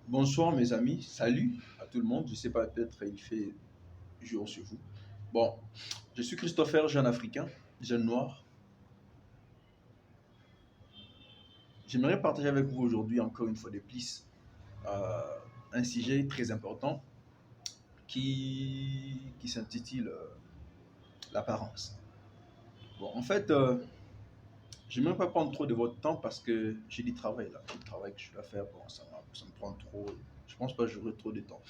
Bonsoir mes amis, salut à tout le monde. Je sais pas, peut-être il fait jour sur vous. Bon, je suis Christopher, jeune africain, jeune noir. J'aimerais partager avec vous aujourd'hui encore une fois de plus un sujet très important qui s'intitule l'apparence. Bon, en fait, j'aimerais pas prendre trop de votre temps parce que j'ai du travail là. J'ai du travail que je dois faire. Bon, ça me prend trop. Je pense pas que j'aurai trop de temps.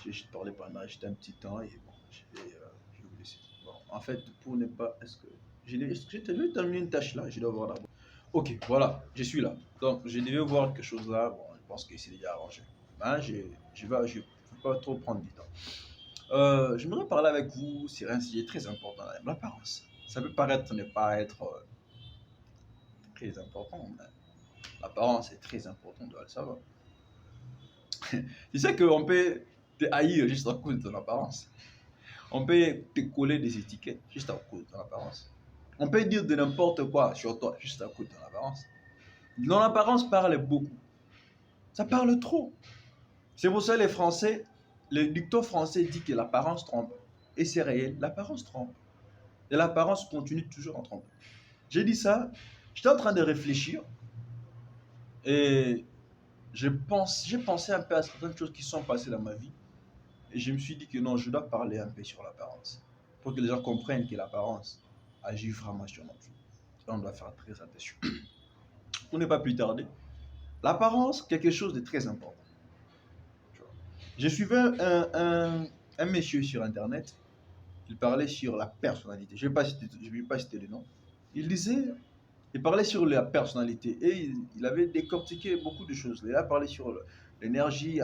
J'ai juste parlé pendant juste un petit temps et bon, je vais vous laisser. Bon, en fait, pour ne pas. Est-ce que j'ai terminé une tâche là? Je dois voir d'abord. Ok, voilà, je suis là. Donc, je devais voir quelque chose là. Bon, je pense que c'est déjà arrangé. Hein, je ne vais pas trop prendre du temps. J'aimerais parler avec vous sur un sujet très important, l'apparence. Ça peut paraître ne pas être très important, mais l'apparence est très importante, tu dois le savoir. Tu sais qu'on peut te haïr juste à cause de ton apparence. On peut te coller des étiquettes juste à cause de ton apparence. On peut dire de n'importe quoi sur toi juste à cause de ton apparence. Ton apparence parle beaucoup. Ça parle trop. C'est pour ça que les Français, le dicton français dit que l'apparence trompe. Et c'est réel, l'apparence trompe. Et l'apparence continue toujours à tromper. J'ai dit ça, j'étais en train de réfléchir et j'ai pensé un peu à certaines choses qui sont passées dans ma vie. Et je me suis dit que non, je dois parler un peu sur l'apparence. Pour que les gens comprennent que l'apparence agit vraiment sur notre vie. On doit faire très attention. Pour ne pas plus tarder, l'apparence, quelque chose de très important. Je suivais un monsieur sur Internet. Il parlait sur la personnalité. Je ne vais pas citer le nom. Il parlait sur la personnalité et il avait décortiqué beaucoup de choses. Il a parlé sur l'énergie,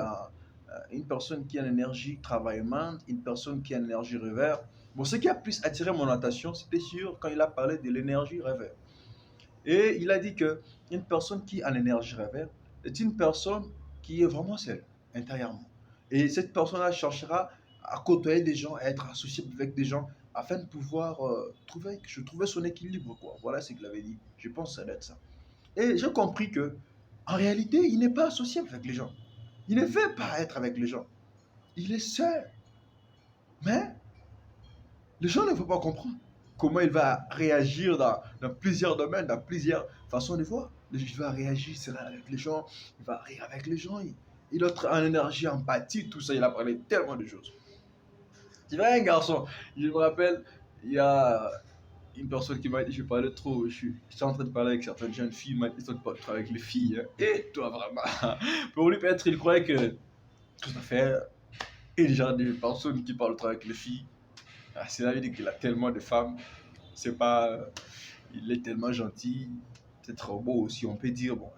une personne qui a une énergie travaillante, une personne qui a une énergie rêveur. Bon, ce qui a plus attiré mon attention, c'était sûr quand il a parlé de l'énergie rêveur. Et il a dit que une personne qui a l'énergie rêveur est une personne qui est vraiment seule, intérieurement. Et cette personne-là cherchera à côtoyer des gens, à être associée avec des gens, afin de pouvoir trouver son équilibre, quoi. Voilà ce qu'il avait dit. Je pense que ça doit être ça. Et j'ai compris que, en réalité, il n'est pas associé avec les gens. Il ne veut pas être avec les gens. Il est seul. Mais les gens ne vont pas comprendre comment il va réagir dans plusieurs domaines, dans plusieurs façons de voir. Il va réagir avec les gens, il va rire avec les gens, il a en énergie, empathie, tout ça, il a parlé tellement de choses. Tu vois, un garçon, je me rappelle, il y a une personne qui m'a dit, je parlais trop, je suis en train de parler avec certaines jeunes filles, il m'a dit, toi, tu parles avec les filles, hein. Et toi, vraiment. Pour lui, peut-être, il croyait que tout à fait, et genre de personnes qui parlent trop avec les filles, c'est là qu'il a tellement de femmes, c'est pas, il est tellement gentil, c'est trop beau aussi, on peut dire, bon,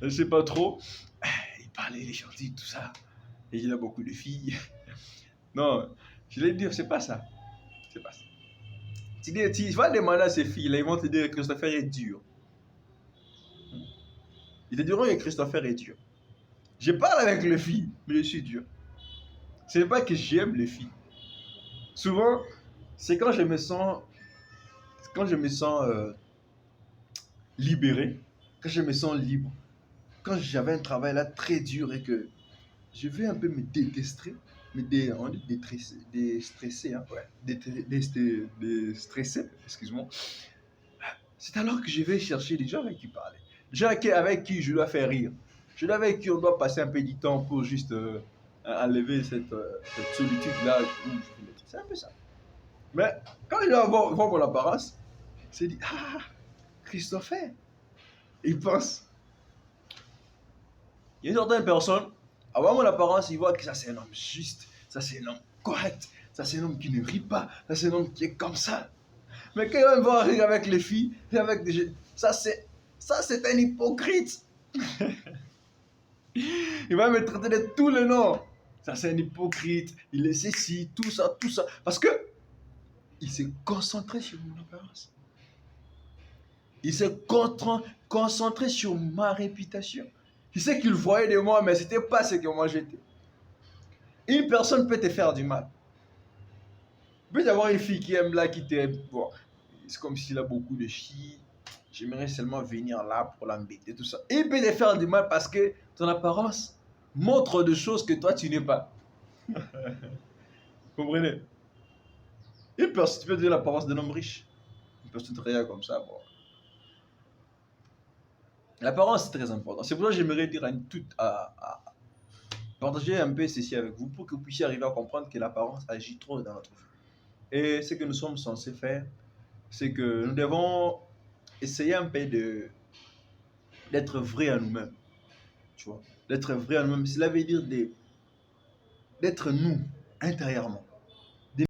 je sais pas trop, il parlait, il est gentil, tout ça, et il a beaucoup de filles. Non, je vais te dire, c'est pas ça, c'est pas ça. Tu vas demander à ces filles, là, ils vont te dire que Christopher est dur. Ils te diront que Christopher est dur. Je parle avec les filles, mais je suis dur. Ce n'est pas que j'aime les filles. Souvent, c'est quand je me sens libéré, quand je me sens libre, quand j'avais un travail là très dur et que je vais un peu me détester, on dit déstresser, hein, ouais, déstresser, excuse-moi. C'est alors que je vais chercher des gens avec qui parler, des gens avec qui je dois faire rire, des gens avec qui on doit passer un peu du temps pour juste enlever cette solitude-là. C'est un peu ça. Mais quand il va voir mon apparence, il se dit, ah, Christopher, il pense. Il y a certaines personnes, avant mon apparence, ils voient que ça c'est un homme juste, ça c'est un homme correct, ça c'est un homme qui ne rit pas, ça c'est un homme qui est comme ça. Mais quand il va me voir rire avec les filles, avec des jeunes, ça c'est un hypocrite. Il va me traiter de tous les noms. Ça c'est un hypocrite, il est ceci, tout ça, tout ça. Parce que il s'est concentré sur mon apparence. Il s'est concentré sur ma réputation. Il sait qu'il voyait de moi, mais ce n'était pas ce que moi j'étais. Une personne peut te faire du mal. Il peut y avoir une fille qui aime là, qui t'aime. Bon, c'est comme s'il a beaucoup de filles. J'aimerais seulement venir là pour l'embêter, tout ça. Et il peut te faire du mal parce que ton apparence montre des choses que toi, tu n'es pas. Vous comprenez? Une personne, tu peux dire l'apparence d'un homme riche. Une personne très comme ça, bon. L'apparence, c'est très important. C'est pour ça que j'aimerais dire à partager un peu ceci avec vous pour que vous puissiez arriver à comprendre que l'apparence agit trop dans notre vie. Et ce que nous sommes censés faire, c'est que nous devons essayer un peu d'être vrai à nous-mêmes. Tu vois, d'être vrai à nous-mêmes. Cela veut dire d'être nous intérieurement.